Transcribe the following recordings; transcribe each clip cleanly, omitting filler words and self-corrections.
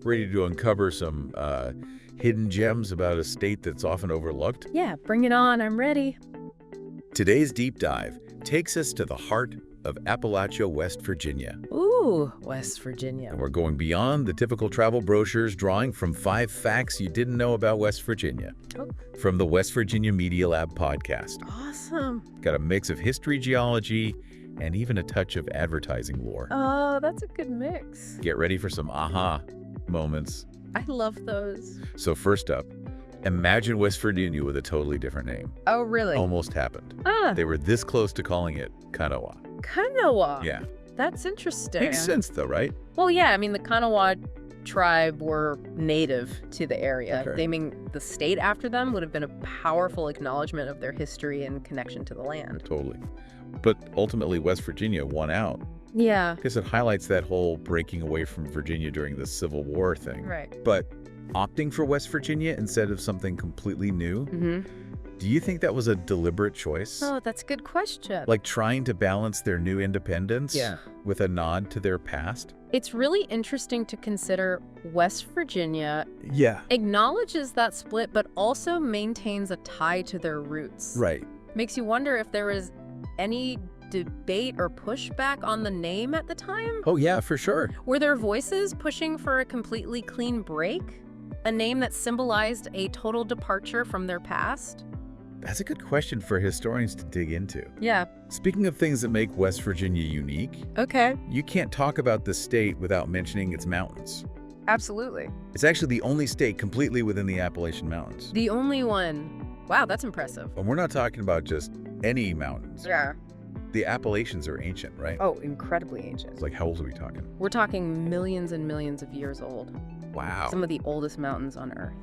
Ready to uncover some hidden gems about a state that's often overlooked? Yeah, bring it on. I'm ready. Today's deep dive takes us to the heart of Appalachia, West Virginia. Ooh, West Virginia. And we're going beyond the typical travel brochures, drawing from 5 facts you didn't know about West Virginia. Oh. From the West Virginia Media Lab podcast. Awesome. Got a mix of history, geology, and even a touch of advertising lore. Oh, that's a good mix. Get ready for some aha moments. I love those. So first up, imagine West Virginia with a totally different name. Oh, really? Almost happened. Ah, They were this close to calling it Kanawha. Kanawha. Yeah. That's interesting. Makes sense though, right? Well, yeah, I mean, the Kanawha tribe were native to the area. Okay. Naming the state after them would have been a powerful acknowledgement of their history and connection to the land. Totally. But ultimately, West Virginia won out Yeah. because it highlights that whole breaking away from Virginia during the Civil War thing. Right. But opting for West Virginia instead of something completely new, Mm-hmm. do you think that was a deliberate choice? Oh, that's a good question. Like trying to balance their new independence Yeah. with a nod to their past? It's really interesting to consider West Virginia Yeah. acknowledges that split, but also maintains a tie to their roots. Right. Makes you wonder if there was any debate or pushback on the name at the time? Oh, yeah, for sure. Were there voices pushing for a completely clean break? A name that symbolized a total departure from their past? That's a good question for historians to dig into. Yeah. Speaking of things that make West Virginia unique, Okay. you can't talk about the state without mentioning its mountains. Absolutely. It's actually the only state completely within the Appalachian Mountains. The only one. Wow, that's impressive. And we're not talking about just any mountains. Yeah. The Appalachians are ancient, right? Oh, incredibly ancient. It's like, how old are we talking? We're talking millions and millions of years old. Wow. Some of the oldest mountains on Earth.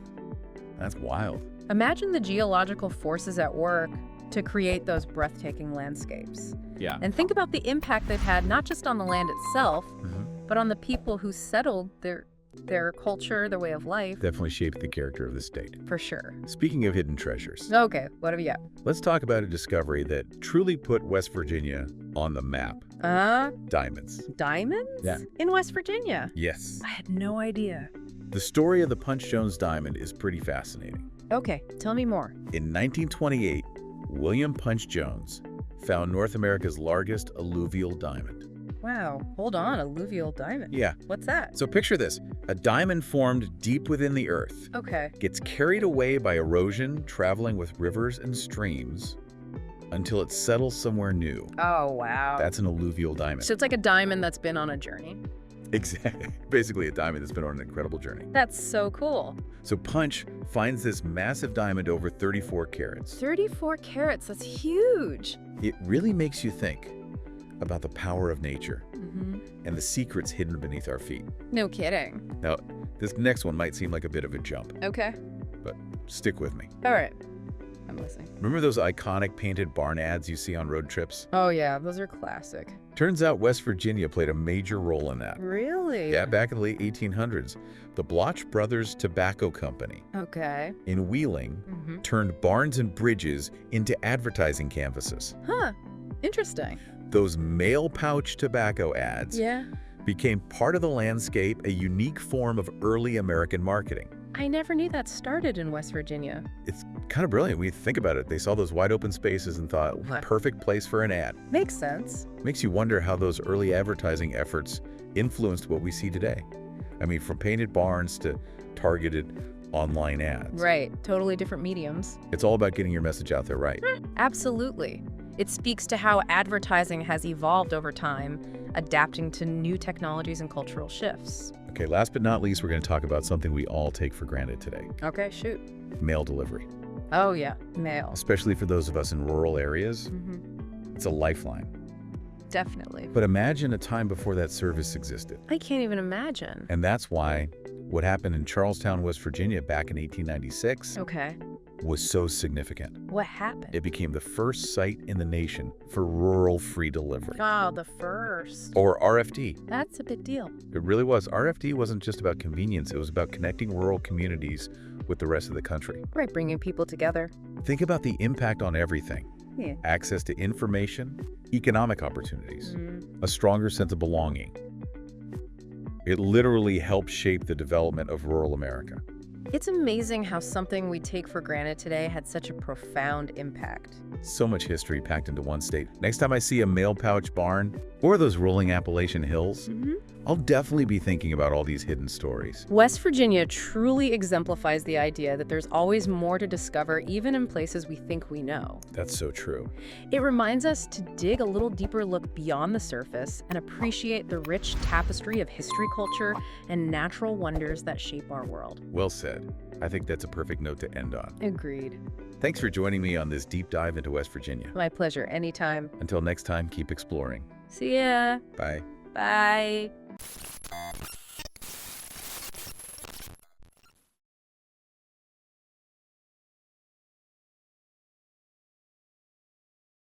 That's wild. Imagine the geological forces at work to create those breathtaking landscapes. Yeah. And think about the impact they've had not just on the land itself, Mhm. but on the people who settled their culture, their way of life, Definitely shaped the character of the state. for sure. Speaking of hidden treasures, Okay, what have you got? let's talk about a discovery that truly put West Virginia on the map. Diamonds. Diamonds? Yeah. In West Virginia? Yes. I had no idea. The story of the Punch Jones diamond is pretty fascinating. Okay, tell me more. In 1928, William Punch Jones found North America's largest alluvial diamond. Wow, hold on, alluvial diamond. Yeah. What's that? So picture this. A diamond formed deep within the earth, Okay. gets carried away by erosion, traveling with rivers and streams until it settles somewhere new. Oh, wow. That's an alluvial diamond. So it's like a diamond that's been on a journey. Exactly. Basically a diamond that's been on an incredible journey. That's so cool. So Punch finds this massive diamond over 34 carats. 34 carats, that's huge. It really makes you think about the power of nature Mm-hmm. and the secrets hidden beneath our feet. No kidding. Now, this next one might seem like a bit of a jump, Okay. but stick with me. All right. I'm listening. Remember those iconic painted barn ads you see on road trips? Oh, yeah, those are classic. Turns out West Virginia played a major role in that. Really? Yeah, back in the late 1800s, the Bloch Brothers Tobacco Company Okay. in Wheeling Mm-hmm. turned barns and bridges into advertising canvases. Huh. Interesting. Those mail pouch tobacco ads Yeah. became part of the landscape, a unique form of early American marketing. I never knew that started in West Virginia. It's kind of brilliant when you think about it. They saw those wide open spaces and thought, What? perfect place for an ad. Makes sense. Makes you wonder how those early advertising efforts influenced what we see today. I mean, from painted barns to targeted online ads. Right. Totally different mediums. It's all about getting your message out there right. Absolutely. It speaks to how advertising has evolved over time, adapting to new technologies and cultural shifts. Okay, last but not least, we're going to talk about something we all take for granted today. Okay, shoot. Mail delivery. Oh, yeah. Mail. Especially for those of us in rural areas, Mm-hmm. it's a lifeline. Definitely. But imagine a time before that service existed. I can't even imagine. And that's why what happened in Charlestown, West Virginia back in 1896 Okay. was so significant. What happened? It became the first site in the nation for rural free delivery, Oh, the first. or RFD. That's a big deal. It really was. RFD wasn't just about convenience, it was about connecting rural communities with the rest of the country. Right, bringing people together. Think about the impact on everything. Yeah. Access to information, economic opportunities, Mm. a stronger sense of belonging. It literally helped shape the development of rural America. It's amazing how something we take for granted today had such a profound impact. So much history packed into one state. Next time I see a mail pouch barn or those rolling Appalachian hills, I'll definitely be thinking about all these hidden stories. West Virginia truly exemplifies the idea that there's always more to discover, even in places we think we know. That's so true. It reminds us to dig a little deeper look beyond the surface and appreciate the rich tapestry of history, culture, and natural wonders that shape our world. Well said. I think that's a perfect note to end on. Agreed. Thanks for joining me on this deep dive into West Virginia. My pleasure. Anytime. Until next time, keep exploring. See ya. Bye. Bye.